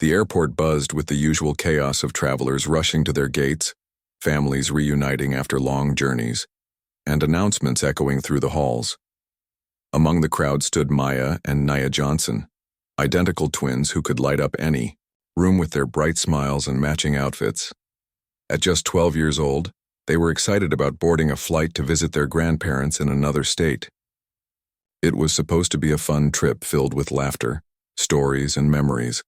The airport buzzed with the usual chaos of travelers rushing to their gates, families reuniting after long journeys, and announcements echoing through the halls. Among the crowd stood Maya and Nia Johnson, identical twins who could light up any room with their bright smiles and matching outfits. At just 12 years old, they were excited about boarding a flight to visit their grandparents in another state. It was supposed to be a fun trip filled with laughter, stories, and memories.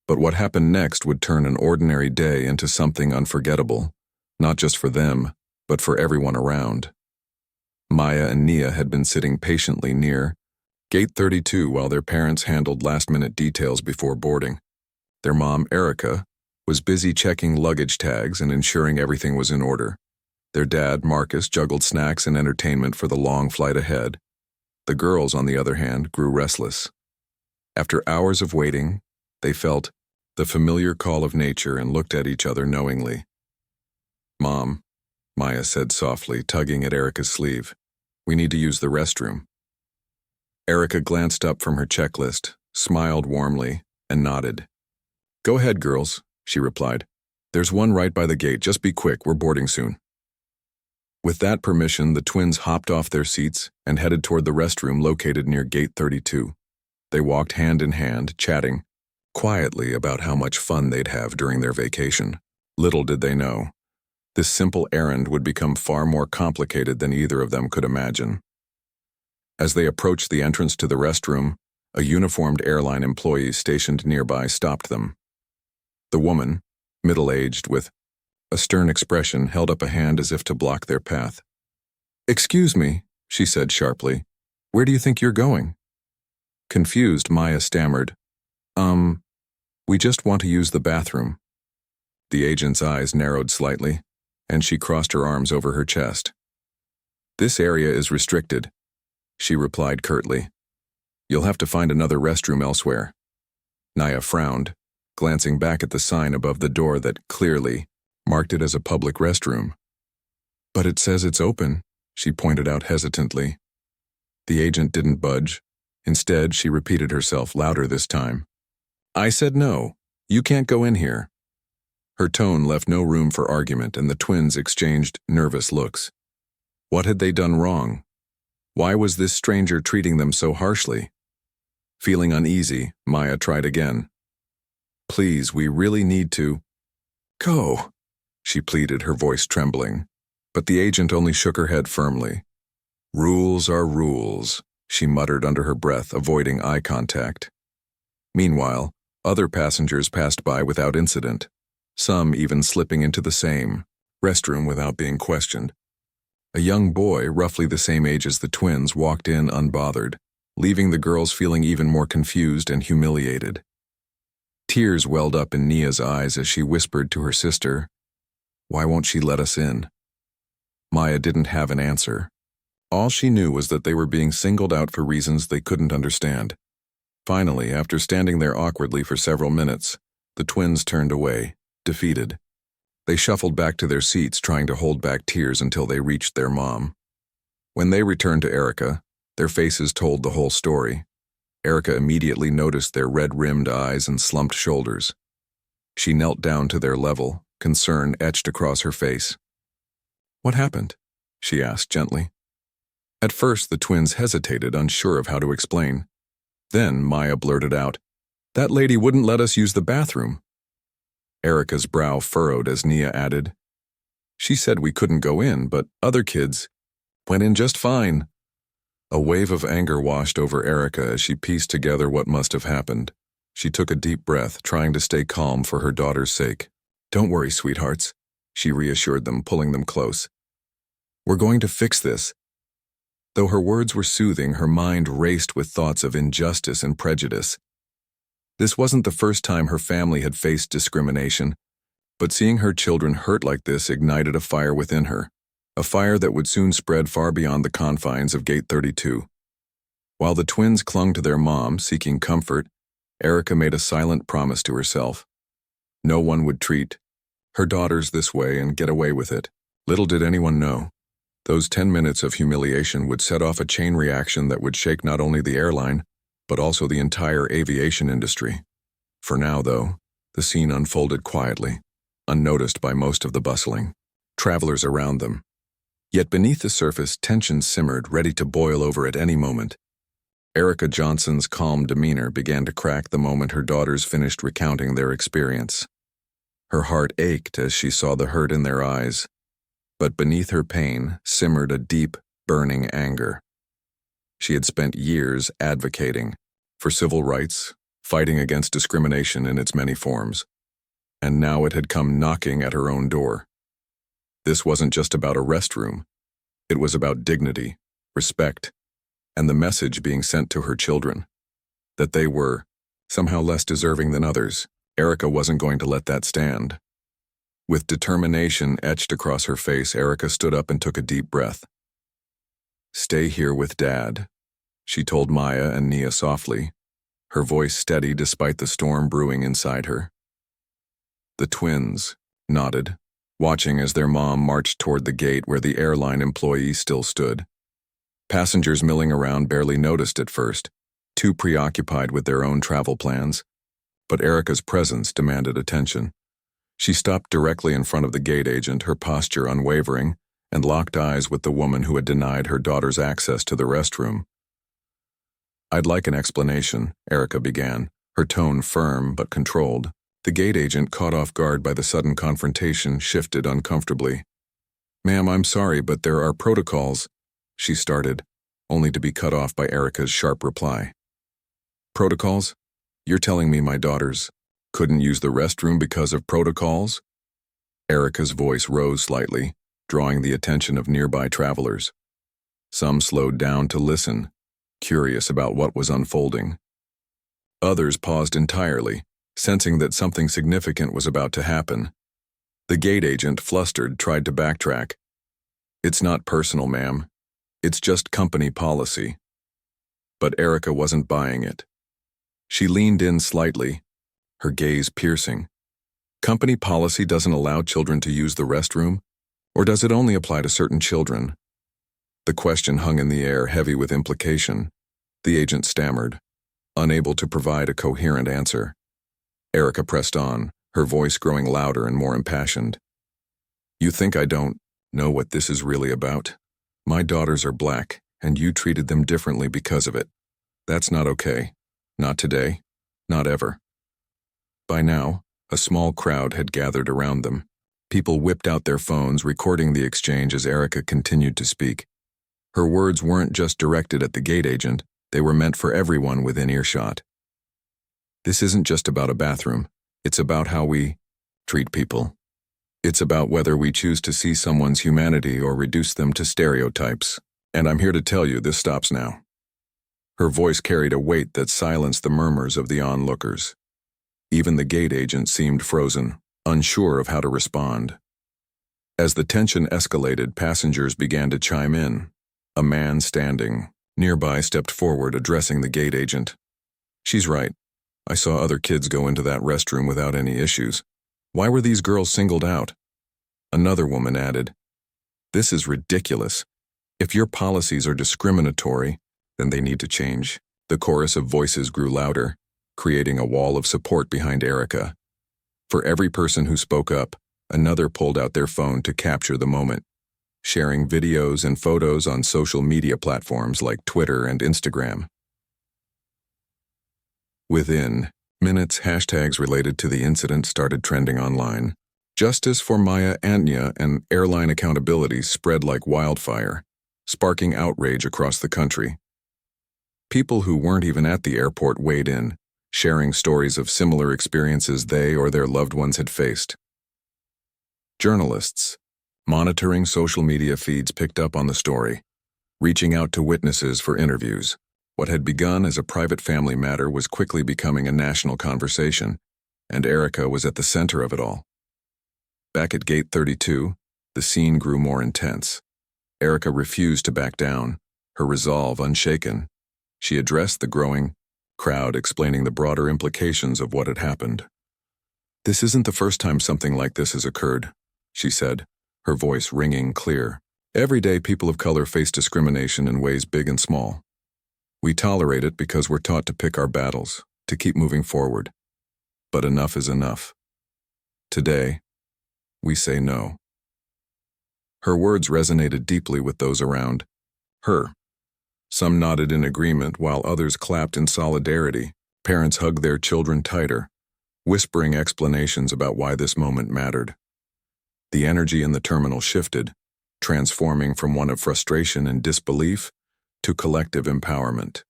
But what happened next would turn an ordinary day into something unforgettable, not just for them, but for everyone around. Maya and Nia had been sitting patiently near Gate 32 while their parents handled last-minute details before boarding. Their mom, Erica, was busy checking luggage tags and ensuring everything was in order. Their dad, Marcus, juggled snacks and entertainment for the long flight ahead. The girls, on the other hand, grew restless. After hours of waiting, they felt the familiar call of nature and looked at each other knowingly. "Mom," Maya said softly, tugging at Erica's sleeve, "we need to use the restroom." Erica glanced up from her checklist, smiled warmly, and nodded. "Go ahead, girls," she replied. "There's one right by the gate. Just be quick, we're boarding soon." With that permission, the twins hopped off their seats and headed toward the restroom located near Gate 32. They walked hand in hand, chatting quietly about how much fun they'd have during their vacation. Little did they know, this simple errand would become far more complicated than either of them could imagine. As they approached the entrance to the restroom, a uniformed airline employee stationed nearby stopped them. The woman, middle-aged with a stern expression, held up a hand as if to block their path. "Excuse me," she said sharply. "Where do you think you're going?" Confused, Maya stammered, We just want to use the bathroom." The agent's eyes narrowed slightly, and she crossed her arms over her chest. "This area is restricted," she replied curtly. "You'll have to find another restroom elsewhere." Nia frowned, glancing back at the sign above the door that clearly marked it as a public restroom. "But it says it's open," she pointed out hesitantly. The agent didn't budge. Instead, she repeated herself louder this time. "I said no. You can't go in here." Her tone left no room for argument, and the twins exchanged nervous looks. What had they done wrong? Why was this stranger treating them so harshly? Feeling uneasy, Maya tried again. "Please, we really need to." "Go," she pleaded, her voice trembling. But the agent only shook her head firmly. "Rules are rules," she muttered under her breath, avoiding eye contact. Meanwhile, other passengers passed by without incident, some even slipping into the same restroom without being questioned. A young boy, roughly the same age as the twins, walked in unbothered, leaving the girls feeling even more confused and humiliated. Tears welled up in Nia's eyes as she whispered to her sister, "Why won't she let us in?" Maya didn't have an answer. All she knew was that they were being singled out for reasons they couldn't understand. Finally, after standing there awkwardly for several minutes, the twins turned away, defeated. They shuffled back to their seats, trying to hold back tears until they reached their mom. When they returned to Erica, their faces told the whole story. Erica immediately noticed their red-rimmed eyes and slumped shoulders. She knelt down to their level, concern etched across her face. "What happened?" she asked gently. At first, the twins hesitated, unsure of how to explain. Then Maya blurted out, "That lady wouldn't let us use the bathroom." Erica's brow furrowed as Nia added, "She said we couldn't go in, but other kids went in just fine." A wave of anger washed over Erica as she pieced together what must have happened. She took a deep breath, trying to stay calm for her daughter's sake. "Don't worry, sweethearts," she reassured them, pulling them close. "We're going to fix this." Though her words were soothing, her mind raced with thoughts of injustice and prejudice. This wasn't the first time her family had faced discrimination, but seeing her children hurt like this ignited a fire within her, a fire that would soon spread far beyond the confines of Gate 32. While the twins clung to their mom, seeking comfort, Erica made a silent promise to herself. No one would treat her daughters this way and get away with it. Little did anyone know, those 10 minutes of humiliation would set off a chain reaction that would shake not only the airline, but also the entire aviation industry. For now, though, the scene unfolded quietly, unnoticed by most of the bustling travelers around them. Yet beneath the surface, tension simmered, ready to boil over at any moment. Erica Johnson's calm demeanor began to crack the moment her daughters finished recounting their experience. Her heart ached as she saw the hurt in their eyes, but beneath her pain simmered a deep, burning anger. She had spent years advocating for civil rights, fighting against discrimination in its many forms, and now it had come knocking at her own door. This wasn't just about a restroom. It was about dignity, respect, and the message being sent to her children that they were somehow less deserving than others. Erica wasn't going to let that stand. With determination etched across her face, Erica stood up and took a deep breath. "Stay here with Dad," she told Maya and Nia softly, her voice steady despite the storm brewing inside her. The twins nodded, watching as their mom marched toward the gate where the airline employee still stood. Passengers milling around barely noticed at first, too preoccupied with their own travel plans, but Erica's presence demanded attention. She stopped directly in front of the gate agent, her posture unwavering, and locked eyes with the woman who had denied her daughter's access to the restroom. "I'd like an explanation," Erica began, her tone firm but controlled. The gate agent, caught off guard by the sudden confrontation, shifted uncomfortably. "Ma'am, I'm sorry, but there are protocols," she started, only to be cut off by Erica's sharp reply. "Protocols? You're telling me my daughters couldn't use the restroom because of protocols?" Erica's voice rose slightly, drawing the attention of nearby travelers. Some slowed down to listen, curious about what was unfolding. Others paused entirely, sensing that something significant was about to happen. The gate agent, flustered, tried to backtrack. "It's not personal, ma'am. It's just company policy." But Erica wasn't buying it. She leaned in slightly, her gaze piercing. "Company policy doesn't allow children to use the restroom? Or does it only apply to certain children?" The question hung in the air, heavy with implication. The agent stammered, unable to provide a coherent answer. Erica pressed on, her voice growing louder and more impassioned. "You think I don't know what this is really about? My daughters are black, and you treated them differently because of it. That's not okay. Not today. Not ever." By now, a small crowd had gathered around them. People whipped out their phones, recording the exchange as Erica continued to speak. Her words weren't just directed at the gate agent, they were meant for everyone within earshot. "This isn't just about a bathroom. It's about how we treat people. It's about whether we choose to see someone's humanity or reduce them to stereotypes. And I'm here to tell you this stops now." Her voice carried a weight that silenced the murmurs of the onlookers. Even the gate agent seemed frozen, unsure of how to respond. As the tension escalated, passengers began to chime in. A man standing nearby stepped forward, addressing the gate agent. "She's right. I saw other kids go into that restroom without any issues. Why were these girls singled out?" Another woman added, "This is ridiculous. If your policies are discriminatory, then they need to change." The chorus of voices grew louder, creating a wall of support behind Erica. For every person who spoke up, another pulled out their phone to capture the moment, sharing videos and photos on social media platforms like Twitter and Instagram. Within minutes, hashtags related to the incident started trending online. Justice for Maya Antnya and airline accountability spread like wildfire, sparking outrage across the country. People who weren't even at the airport weighed in, sharing stories of similar experiences they or their loved ones had faced. Journalists, monitoring social media feeds, picked up on the story, reaching out to witnesses for interviews. What had begun as a private family matter was quickly becoming a national conversation, and Erica was at the center of it all. Back at Gate 32, the scene grew more intense. Erica refused to back down, her resolve unshaken. She addressed the growing crowd, explaining the broader implications of what had happened. "This isn't the first time something like this has occurred," she said, her voice ringing clear. "Every day people of color face discrimination in ways big and small. We tolerate it because we're taught to pick our battles, to keep moving forward. but enough is enough. Today, we say no. Her words resonated deeply with those around her. Some nodded in agreement while others clapped in solidarity. Parents hugged their children tighter, whispering explanations about why this moment mattered. The energy in the terminal shifted, transforming from one of frustration and disbelief to collective empowerment.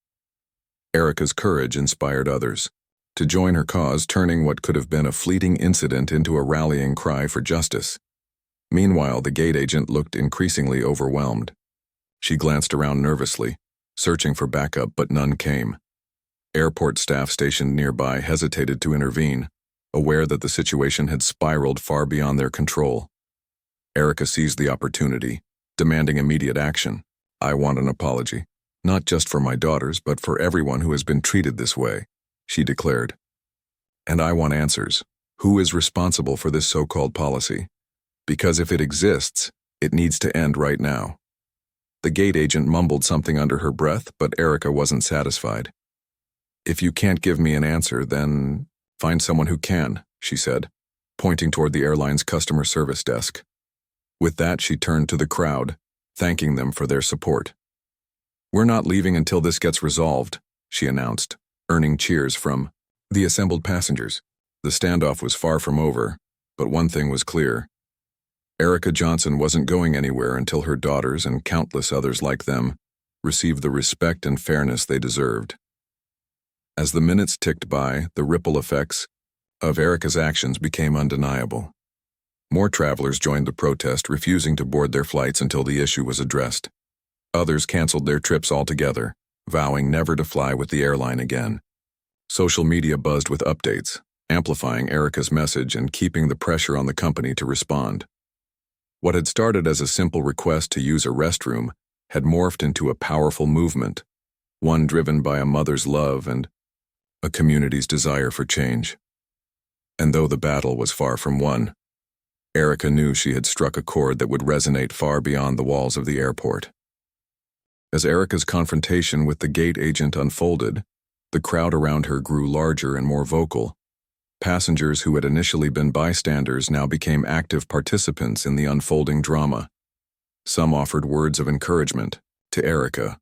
Erica's courage inspired others to join her cause, turning what could have been a fleeting incident into a rallying cry for justice. Meanwhile, the gate agent looked increasingly overwhelmed. She glanced around nervously, searching for backup, but none came. Airport staff stationed nearby hesitated to intervene, aware that the situation had spiraled far beyond their control. Erica seized the opportunity, demanding immediate action. "I want an apology, not just for my daughters, but for everyone who has been treated this way," she declared. "And I want answers. Who is responsible for this so-called policy? Because if it exists, it needs to end right now." The gate agent mumbled something under her breath, but Erica wasn't satisfied. "If you can't give me an answer, then find someone who can," she said, pointing toward the airline's customer service desk. With that, she turned to the crowd, thanking them for their support. "We're not leaving until this gets resolved," she announced, earning cheers from the assembled passengers. The standoff was far from over, but one thing was clear. Erica Johnson wasn't going anywhere until her daughters and countless others like them received the respect and fairness they deserved. As the minutes ticked by, the ripple effects of Erica's actions became undeniable. More travelers joined the protest, refusing to board their flights until the issue was addressed. Others canceled their trips altogether, vowing never to fly with the airline again. Social media buzzed with updates, amplifying Erica's message and keeping the pressure on the company to respond. What had started as a simple request to use a restroom had morphed into a powerful movement, one driven by a mother's love and a community's desire for change. And though the battle was far from won, Erica knew she had struck a chord that would resonate far beyond the walls of the airport. As Erica's confrontation with the gate agent unfolded, the crowd around her grew larger and more vocal. Passengers who had initially been bystanders now became active participants in the unfolding drama. Some offered words of encouragement to Erica,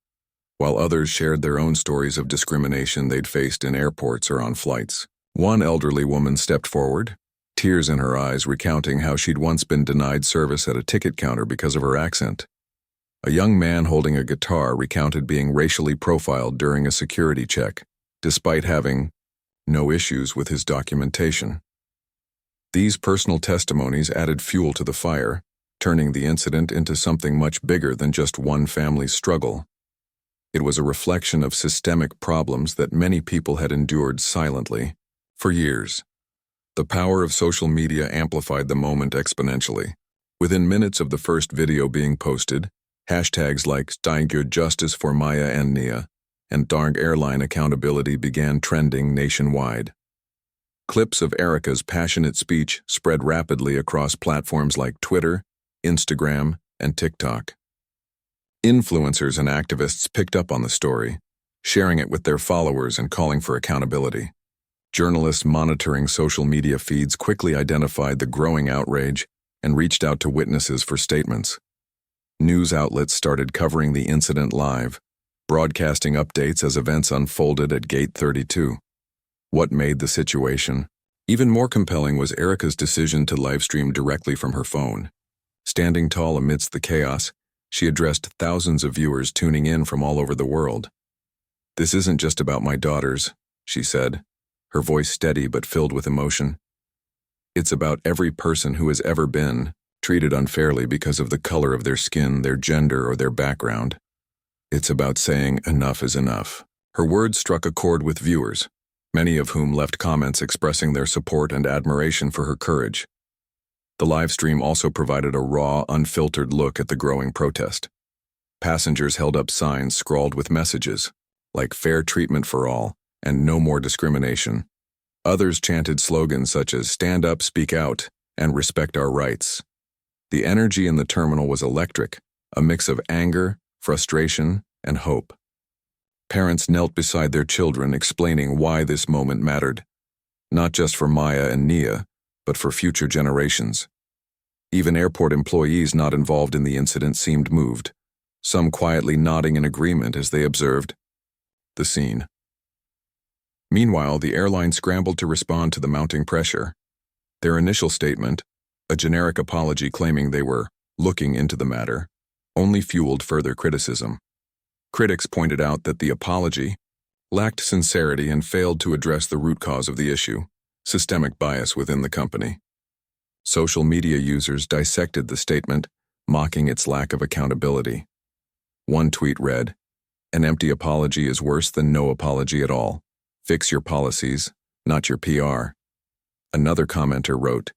while others shared their own stories of discrimination they'd faced in airports or on flights. One elderly woman stepped forward, tears in her eyes, recounting how she'd once been denied service at a ticket counter because of her accent. A young man holding a guitar recounted being racially profiled during a security check, despite having no issues with his documentation. These personal testimonies added fuel to the fire, turning the incident into something much bigger than just one family's struggle. It was a reflection of systemic problems that many people had endured silently for years. The power of social media amplified the moment exponentially. Within minutes of the first video being posted, hashtags like "Steiger Justice for Maya and Nia" and "Darg Airline Accountability" began trending nationwide. Clips of Erica's passionate speech spread rapidly across platforms like Twitter, Instagram, and TikTok. Influencers and activists picked up on the story, sharing it with their followers and calling for accountability. Journalists monitoring social media feeds quickly identified the growing outrage and reached out to witnesses for statements. News outlets started covering the incident live, broadcasting updates as events unfolded at Gate 32. What made the situation even more compelling was Erica's decision to livestream directly from her phone. Standing tall amidst the chaos, she addressed thousands of viewers tuning in from all over the world. "This isn't just about my daughters," she said, her voice steady but filled with emotion. "It's about every person who has ever been treated unfairly because of the color of their skin, their gender, or their background. It's about saying enough is enough." Her words struck a chord with viewers, many of whom left comments expressing their support and admiration for her courage. The live stream also provided a raw, unfiltered look at the growing protest. Passengers held up signs scrawled with messages like "fair treatment for all" and "no more discrimination." Others chanted slogans such as "stand up, speak out," and "respect our rights." The energy in the terminal was electric, a mix of anger, frustration, and hope. Parents knelt beside their children, explaining why this moment mattered. not just for Maya and Nia, but for future generations. Even airport employees not involved in the incident seemed moved, some quietly nodding in agreement as they observed the scene. Meanwhile, the airline scrambled to respond to the mounting pressure. Their initial statement, a generic apology claiming they were looking into the matter, only fueled further criticism. Critics pointed out that the apology lacked sincerity and failed to address the root cause of the issue, systemic bias within the company. Social media users dissected the statement, mocking its lack of accountability. One tweet read, "An empty apology is worse than no apology at all. Fix your policies, not your PR." Another commenter wrote,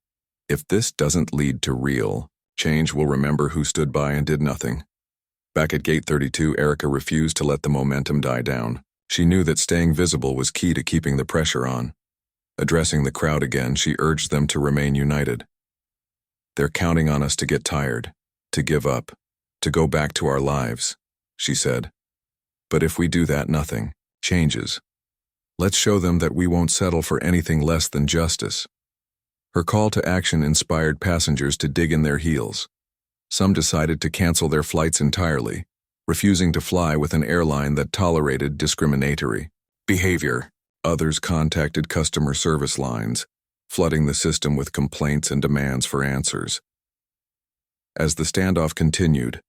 "If this doesn't lead to real change, we'll remember who stood by and did nothing." Back at Gate 32, Erica refused to let the momentum die down. She knew that staying visible was key to keeping the pressure on. Addressing the crowd again, she urged them to remain united. "They're counting on us to get tired, to give up, to go back to our lives," she said. "But if we do that, nothing changes. Let's show them that we won't settle for anything less than justice." Her call to action inspired passengers to dig in their heels. Some decided to cancel their flights entirely, refusing to fly with an airline that tolerated discriminatory behavior. Others contacted customer service lines, flooding the system with complaints and demands for answers. As the standoff continued,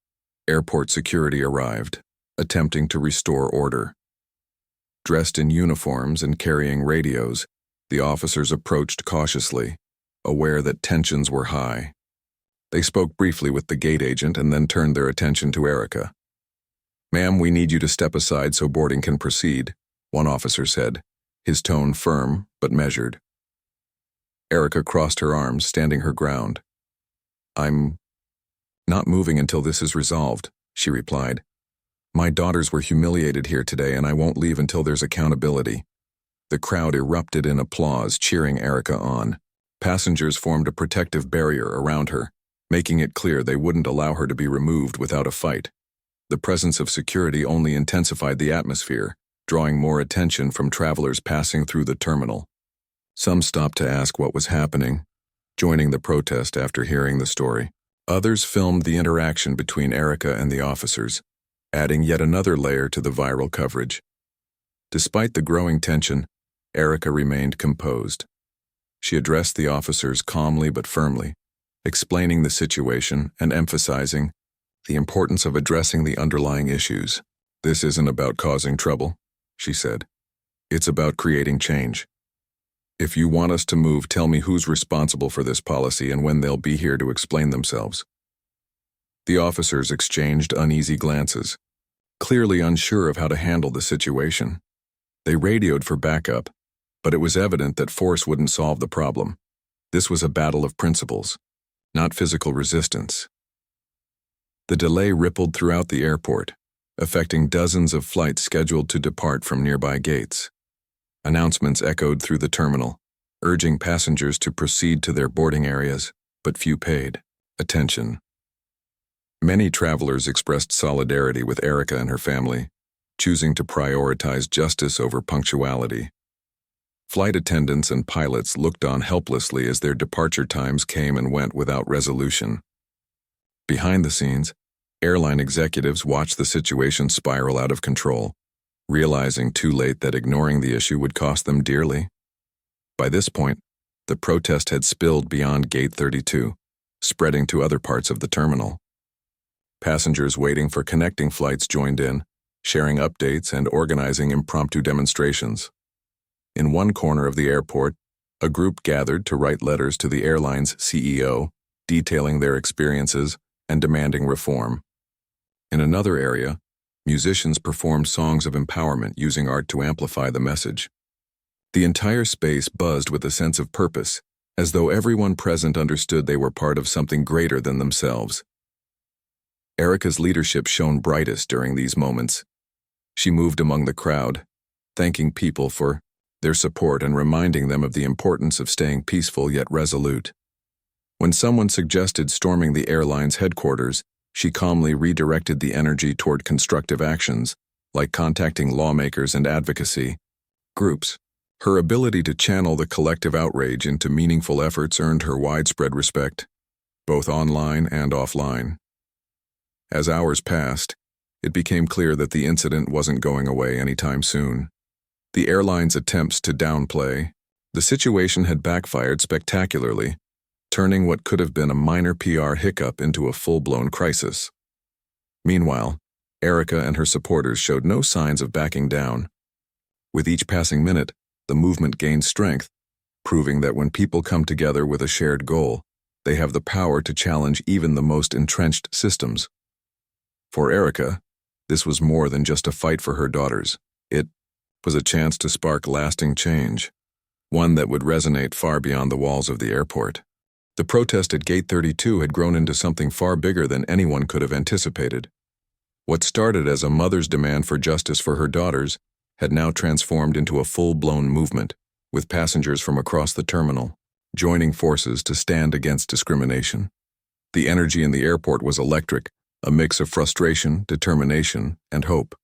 airport security arrived, attempting to restore order. Dressed in uniforms and carrying radios, the officers approached cautiously, aware that tensions were high. They spoke briefly with the gate agent and then turned their attention to Erica. "Ma'am, we need you to step aside so boarding can proceed," one officer said, his tone firm but measured. Erica crossed her arms, standing her ground. "I'm not moving until this is resolved," she replied. "My daughters were humiliated here today, and I won't leave until there's accountability." The crowd erupted in applause, cheering Erica on. Passengers formed a protective barrier around her, making it clear they wouldn't allow her to be removed without a fight. The presence of security only intensified the atmosphere, drawing more attention from travelers passing through the terminal. Some stopped to ask what was happening, joining the protest after hearing the story. Others filmed the interaction between Erica and the officers, adding yet another layer to the viral coverage. Despite the growing tension, Erica remained composed. She addressed the officers calmly but firmly, explaining the situation and emphasizing the importance of addressing the underlying issues. "This isn't about causing trouble," she said. "It's about creating change. If you want us to move, tell me who's responsible for this policy and when they'll be here to explain themselves." The officers exchanged uneasy glances, clearly unsure of how to handle the situation. They radioed for backup, but it was evident that force wouldn't solve the problem. This was a battle of principles, not physical resistance. The delay rippled throughout the airport, affecting dozens of flights scheduled to depart from nearby gates. Announcements echoed through the terminal, urging passengers to proceed to their boarding areas, but few paid attention. Many travelers expressed solidarity with Erica and her family, choosing to prioritize justice over punctuality. Flight attendants and pilots looked on helplessly as their departure times came and went without resolution. Behind the scenes, airline executives watched the situation spiral out of control, realizing too late that ignoring the issue would cost them dearly. By this point, the protest had spilled beyond Gate 32, spreading to other parts of the terminal. Passengers waiting for connecting flights joined in, sharing updates and organizing impromptu demonstrations. In one corner of the airport, a group gathered to write letters to the airline's CEO, detailing their experiences and demanding reform. In another area, musicians performed songs of empowerment using art to amplify the message. The entire space buzzed with a sense of purpose, as though everyone present understood they were part of something greater than themselves. Erica's leadership shone brightest during these moments. She moved among the crowd, thanking people for their support and reminding them of the importance of staying peaceful yet resolute. When someone suggested storming the airline's headquarters, she calmly redirected the energy toward constructive actions, like contacting lawmakers and advocacy groups. Her ability to channel the collective outrage into meaningful efforts earned her widespread respect, both online and offline. As hours passed, it became clear that the incident wasn't going away anytime soon. The airline's attempts to downplay the situation had backfired spectacularly, turning what could have been a minor PR hiccup into a full-blown crisis. Meanwhile, Erica and her supporters showed no signs of backing down. With each passing minute, the movement gained strength, proving that when people come together with a shared goal, they have the power to challenge even the most entrenched systems. For Erica, this was more than just a fight for her daughters. It was a chance to spark lasting change, one that would resonate far beyond the walls of the airport. The protest at Gate 32 had grown into something far bigger than anyone could have anticipated. What started as a mother's demand for justice for her daughters had now transformed into a full-blown movement, with passengers from across the terminal joining forces to stand against discrimination. The energy in the airport was electric, a mix of frustration, determination, and hope.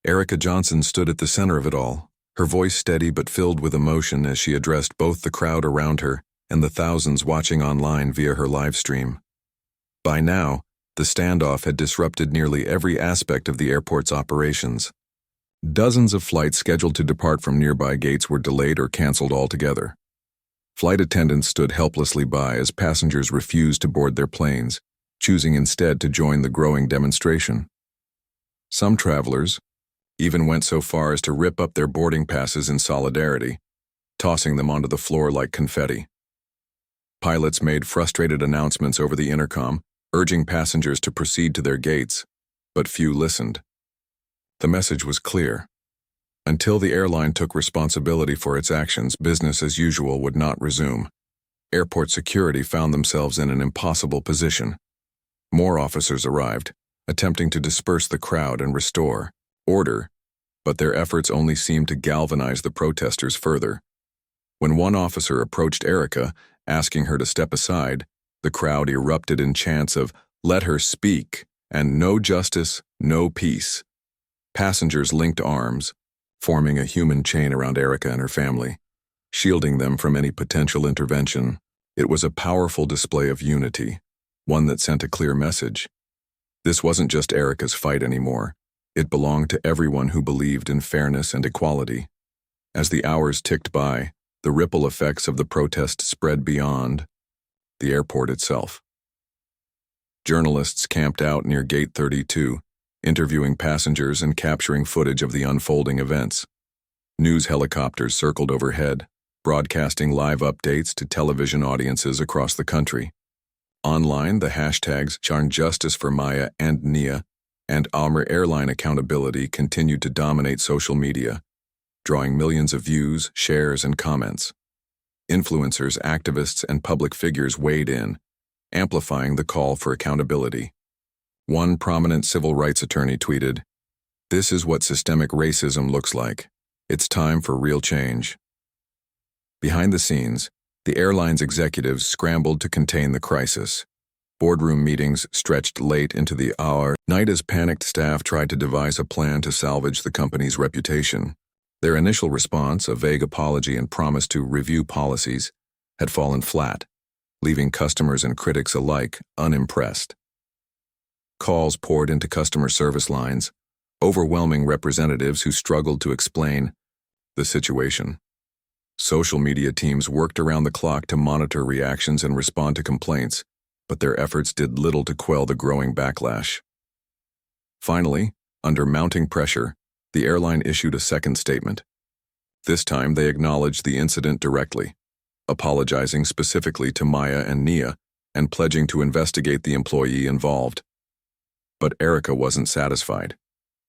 Erica Johnson stood at the center of it all, her voice steady but filled with emotion as she addressed both the crowd around her and the thousands watching online via her live stream. By now, the standoff had disrupted nearly every aspect of the airport's operations. Dozens of flights scheduled to depart from nearby gates were delayed or canceled altogether. Flight attendants stood helplessly by as passengers refused to board their planes, choosing instead to join the growing demonstration. Some travelers even went so far as to rip up their boarding passes in solidarity, tossing them onto the floor like confetti. Pilots made frustrated announcements over the intercom, urging passengers to proceed to their gates, but few listened. The message was clear. Until the airline took responsibility for its actions, business as usual would not resume. Airport security found themselves in an impossible position. More officers arrived, attempting to disperse the crowd and restore order, but their efforts only seemed to galvanize the protesters further. When one officer approached Erica, asking her to step aside, the crowd erupted in chants of "Let her speak" and "No justice, no peace." Passengers linked arms, forming a human chain around Erica and her family, shielding them from any potential intervention. It was a powerful display of unity, one that sent a clear message. This wasn't just Erica's fight anymore. It belonged to everyone who believed in fairness and equality. As the hours ticked by, the ripple effects of the protest spread beyond the airport itself. Journalists camped out near Gate 32, interviewing passengers and capturing footage of the unfolding events. News helicopters circled overhead, broadcasting live updates to television audiences across the country. Online, the hashtags #Justice for Maya and Nia and Airline accountability continued to dominate social media, drawing millions of views, shares, and comments. Influencers, activists, and public figures weighed in, amplifying the call for accountability. One prominent civil rights attorney tweeted, "This is what systemic racism looks like. It's time for real change." Behind the scenes, the airline's executives scrambled to contain the crisis. Boardroom meetings stretched late into the night as panicked staff tried to devise a plan to salvage the company's reputation. Their initial response, a vague apology and promise to review policies, had fallen flat, leaving customers and critics alike unimpressed. Calls poured into customer service lines, overwhelming representatives who struggled to explain the situation. Social media teams worked around the clock to monitor reactions and respond to complaints, but their efforts did little to quell the growing backlash. Finally, under mounting pressure, the airline issued a second statement. This time they acknowledged the incident directly, apologizing specifically to Maya and Nia and pledging to investigate the employee involved. But Erica wasn't satisfied.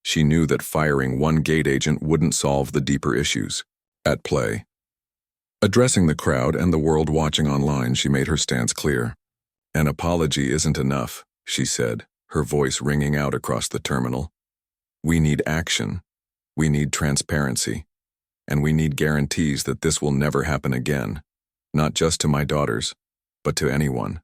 She knew that firing one gate agent wouldn't solve the deeper issues at play. Addressing the crowd and the world watching online, she made her stance clear. "An apology isn't enough," she said, her voice ringing out across the terminal. "We need action. We need transparency. And we need guarantees that this will never happen again, not just to my daughters, but to anyone."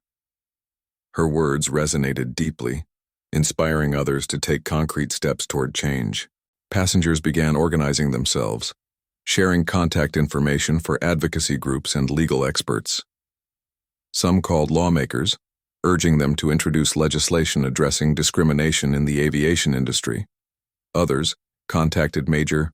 Her words resonated deeply, inspiring others to take concrete steps toward change. Passengers began organizing themselves, sharing contact information for advocacy groups and legal experts. Some called lawmakers, urging them to introduce legislation addressing discrimination in the aviation industry. Others contacted major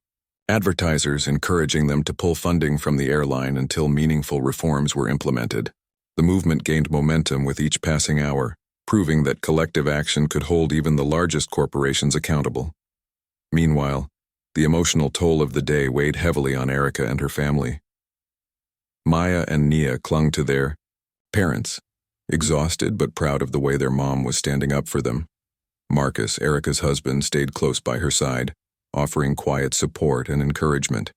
advertisers, encouraging them to pull funding from the airline until meaningful reforms were implemented. The movement gained momentum with each passing hour, proving that collective action could hold even the largest corporations accountable. Meanwhile, the emotional toll of the day weighed heavily on Erica and her family. Maya and Nia clung to their parents, exhausted but proud of the way their mom was standing up for them. Marcus, Erica's husband, stayed close by her side, offering quiet support and encouragement.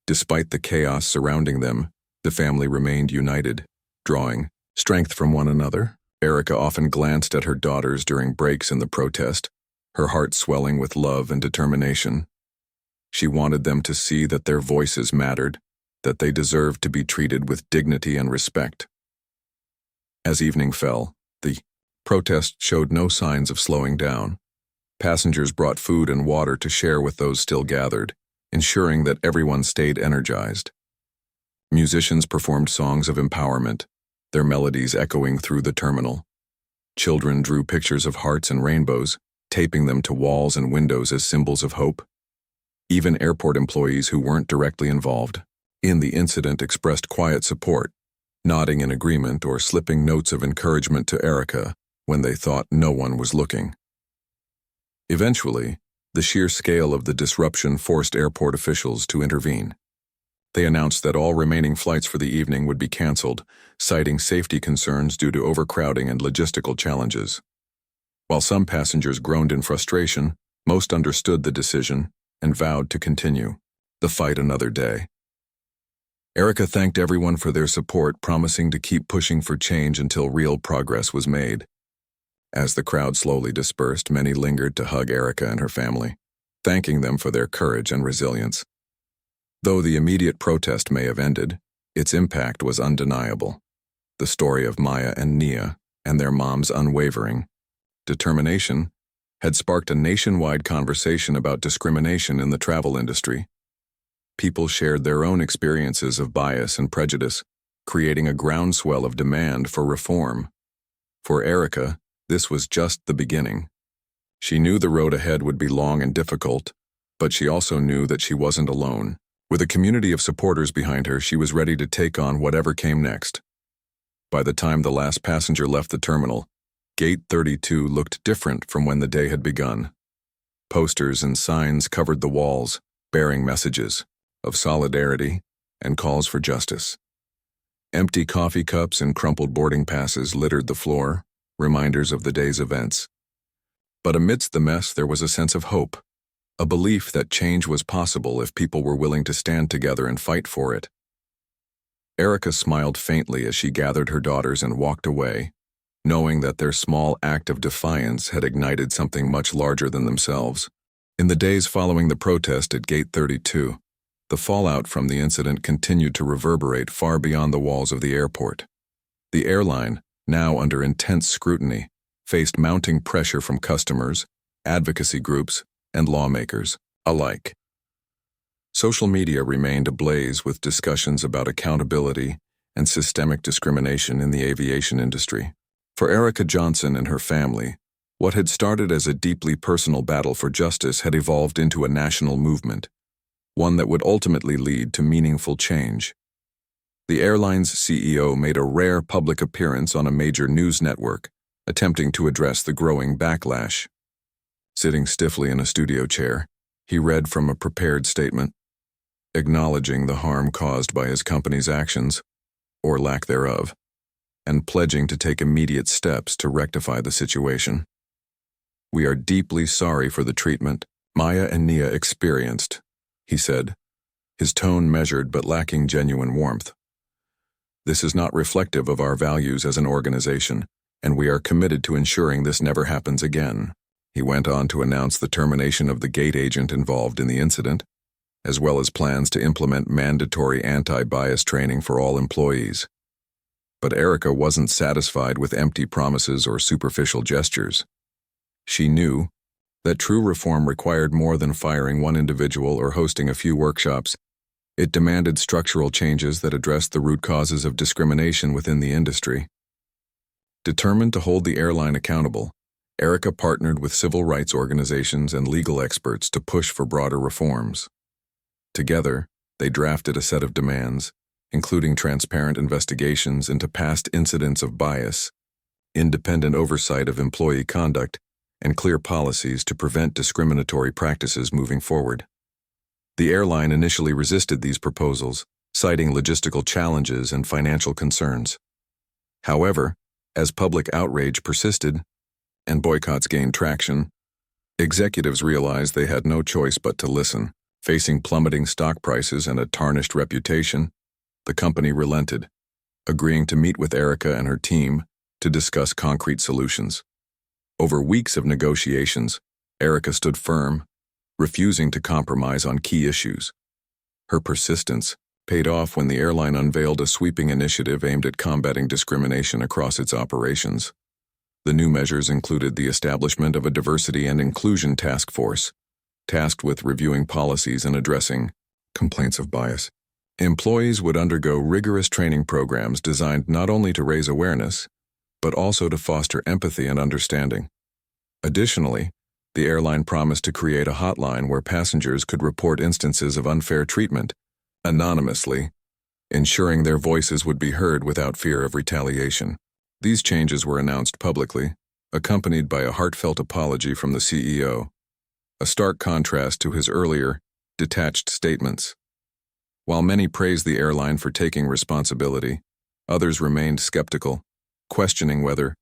Despite the chaos surrounding them, the family remained united, drawing strength from one another. Erica often glanced at her daughters during breaks in the protest, her heart swelling with love and determination. She wanted them to see that their voices mattered, that they deserved to be treated with dignity and respect. As evening fell, the protest showed no signs of slowing down. Passengers brought food and water to share with those still gathered, ensuring that everyone stayed energized. Musicians performed songs of empowerment, their melodies echoing through the terminal. Children drew pictures of hearts and rainbows, taping them to walls and windows as symbols of hope. Even airport employees who weren't directly involved in the incident expressed quiet support, nodding in agreement or slipping notes of encouragement to Erica when they thought no one was looking. Eventually, the sheer scale of the disruption forced airport officials to intervene. They announced that all remaining flights for the evening would be canceled, citing safety concerns due to overcrowding and logistical challenges. While some passengers groaned in frustration, most understood the decision and vowed to continue the fight another day. Erica thanked everyone for their support, promising to keep pushing for change until real progress was made. As the crowd slowly dispersed, many lingered to hug Erica and her family, thanking them for their courage and resilience. Though the immediate protest may have ended, its impact was undeniable. The story of Maya and Nia and their mom's unwavering determination had sparked a nationwide conversation about discrimination in the travel industry. People shared their own experiences of bias and prejudice, creating a groundswell of demand for reform. For Erica, this was just the beginning. She knew the road ahead would be long and difficult, but she also knew that she wasn't alone. With a community of supporters behind her, she was ready to take on whatever came next. By the time the last passenger left the terminal, Gate 32 looked different from when the day had begun. Posters and signs covered the walls, bearing messages of solidarity and calls for justice. Empty coffee cups and crumpled boarding passes littered the floor, reminders of the day's events. But amidst the mess, there was a sense of hope, a belief that change was possible if people were willing to stand together and fight for it. Erica smiled faintly as she gathered her daughters and walked away, knowing that their small act of defiance had ignited something much larger than themselves. In the days following the protest at Gate 32, the fallout from the incident continued to reverberate far beyond the walls of the airport. The airline, now under intense scrutiny, faced mounting pressure from customers, advocacy groups, and lawmakers alike. Social media remained ablaze with discussions about accountability and systemic discrimination in the aviation industry. For Erica Johnson and her family, what had started as a deeply personal battle for justice had evolved into a national movement, one that would ultimately lead to meaningful change. The airline's CEO made a rare public appearance on a major news network, attempting to address the growing backlash. Sitting stiffly in a studio chair, he read from a prepared statement, acknowledging the harm caused by his company's actions, or lack thereof, and pledging to take immediate steps to rectify the situation. "We are deeply sorry for the treatment Maya and Nia experienced," he said, his tone measured but lacking genuine warmth. "This is not reflective of our values as an organization, and we are committed to ensuring this never happens again." He went on to announce the termination of the gate agent involved in the incident, as well as plans to implement mandatory anti-bias training for all employees. But Erica wasn't satisfied with empty promises or superficial gestures. She knew that true reform required more than firing one individual or hosting a few workshops. It demanded structural changes that addressed the root causes of discrimination within the industry. Determined to hold the airline accountable, Erica partnered with civil rights organizations and legal experts to push for broader reforms. Together, they drafted a set of demands, including transparent investigations into past incidents of bias, independent oversight of employee conduct, and clear policies to prevent discriminatory practices moving forward. The airline initially resisted these proposals, citing logistical challenges and financial concerns. However, as public outrage persisted and boycotts gained traction, executives realized they had no choice but to listen. Facing plummeting stock prices and a tarnished reputation, the company relented, agreeing to meet with Erica and her team to discuss concrete solutions. Over weeks of negotiations, Erica stood firm, refusing to compromise on key issues. Her persistence paid off when the airline unveiled a sweeping initiative aimed at combating discrimination across its operations. The new measures included the establishment of a diversity and inclusion task force, tasked with reviewing policies and addressing complaints of bias. Employees would undergo rigorous training programs designed not only to raise awareness, but also to foster empathy and understanding. Additionally, the airline promised to create a hotline where passengers could report instances of unfair treatment anonymously, ensuring their voices would be heard without fear of retaliation. These changes were announced publicly, accompanied by a heartfelt apology from the CEO, a stark contrast to his earlier, detached statements. While many praised the airline for taking responsibility, others remained skeptical, questioning whether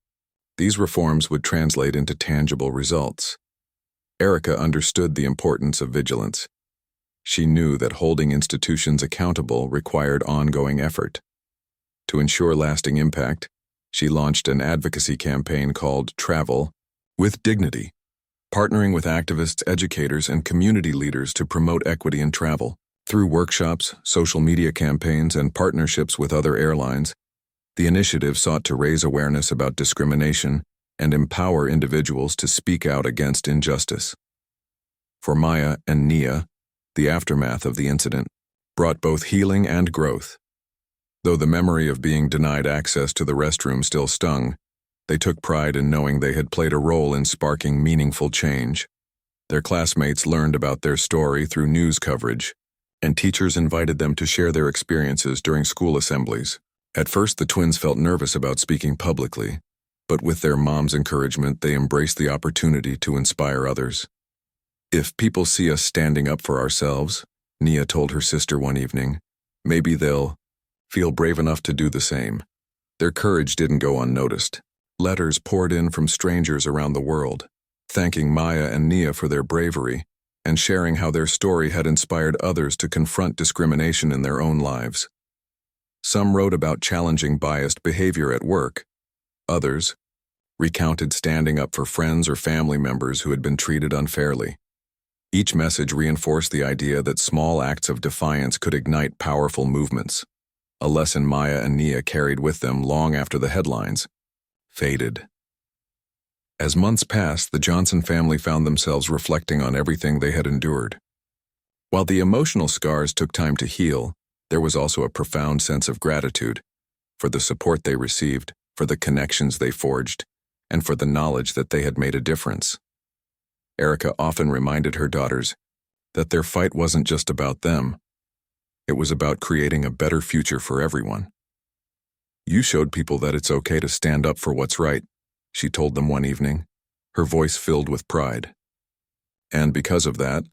these reforms would translate into tangible results. Erica understood the importance of vigilance. She knew that holding institutions accountable required ongoing effort. To ensure lasting impact, she launched an advocacy campaign called Travel with Dignity, partnering with activists, educators, and community leaders to promote equity in travel. Through workshops, social media campaigns, and partnerships with other airlines, the initiative sought to raise awareness about discrimination and empower individuals to speak out against injustice. For Maya and Nia, the aftermath of the incident brought both healing and growth. Though the memory of being denied access to the restroom still stung, they took pride in knowing they had played a role in sparking meaningful change. Their classmates learned about their story through news coverage, and teachers invited them to share their experiences during school assemblies. At first, the twins felt nervous about speaking publicly, but with their mom's encouragement, they embraced the opportunity to inspire others. "If people see us standing up for ourselves," Nia told her sister one evening, "maybe they'll feel brave enough to do the same." Their courage didn't go unnoticed. Letters poured in from strangers around the world, thanking Maya and Nia for their bravery and sharing how their story had inspired others to confront discrimination in their own lives. Some wrote about challenging biased behavior at work. Others recounted standing up for friends or family members who had been treated unfairly. Each message reinforced the idea that small acts of defiance could ignite powerful movements, a lesson Maya and Nia carried with them long after the headlines faded. As months passed, the Johnson family found themselves reflecting on everything they had endured. While the emotional scars took time to heal, there was also a profound sense of gratitude for the support they received, for the connections they forged, and for the knowledge that they had made a difference. Erica often reminded her daughters that their fight wasn't just about them. It was about creating a better future for everyone. "You showed people that it's okay to stand up for what's right," she told them one evening, her voice filled with pride. And because of that,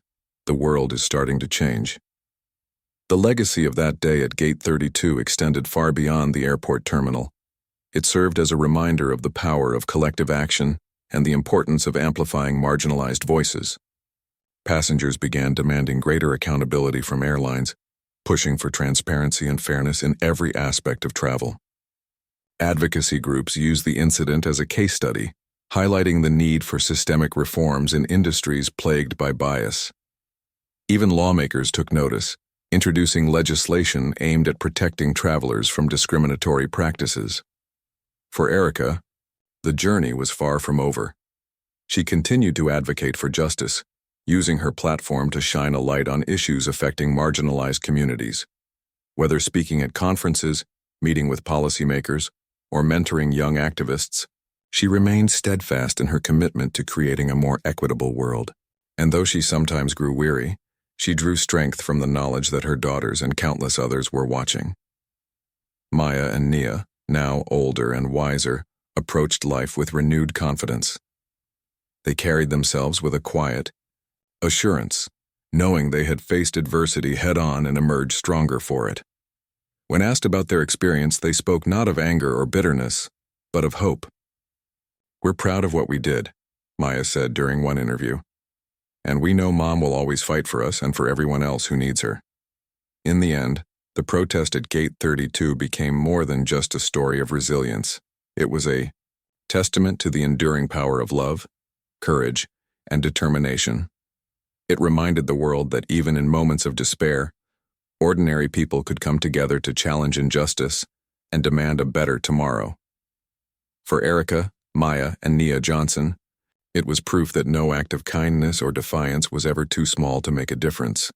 the world is starting to change. The legacy of that day at Gate 32 extended far beyond the airport terminal. It served as a reminder of the power of collective action and the importance of amplifying marginalized voices. Passengers began demanding greater accountability from airlines, pushing for transparency and fairness in every aspect of travel. Advocacy groups used the incident as a case study, highlighting the need for systemic reforms in industries plagued by bias. Even lawmakers took notice, introducing legislation aimed at protecting travelers from discriminatory practices. For Erica, the journey was far from over. She continued to advocate for justice, using her platform to shine a light on issues affecting marginalized communities. Whether speaking at conferences, meeting with policymakers, or mentoring young activists, she remained steadfast in her commitment to creating a more equitable world. And though she sometimes grew weary, she drew strength from the knowledge that her daughters and countless others were watching. Maya and Nia, now older and wiser, approached life with renewed confidence. They carried themselves with a quiet assurance, knowing they had faced adversity head-on and emerged stronger for it. When asked about their experience, they spoke not of anger or bitterness, but of hope. "We're proud of what we did," Maya said during one interview. "And we know Mom will always fight for us and for everyone else who needs her." In the end, the protest at Gate 32 became more than just a story of resilience. It was a testament to the enduring power of love, courage, and determination. It reminded the world that even in moments of despair, ordinary people could come together to challenge injustice and demand a better tomorrow. For Erica, Maya, and Nia Johnson, it was proof that no act of kindness or defiance was ever too small to make a difference.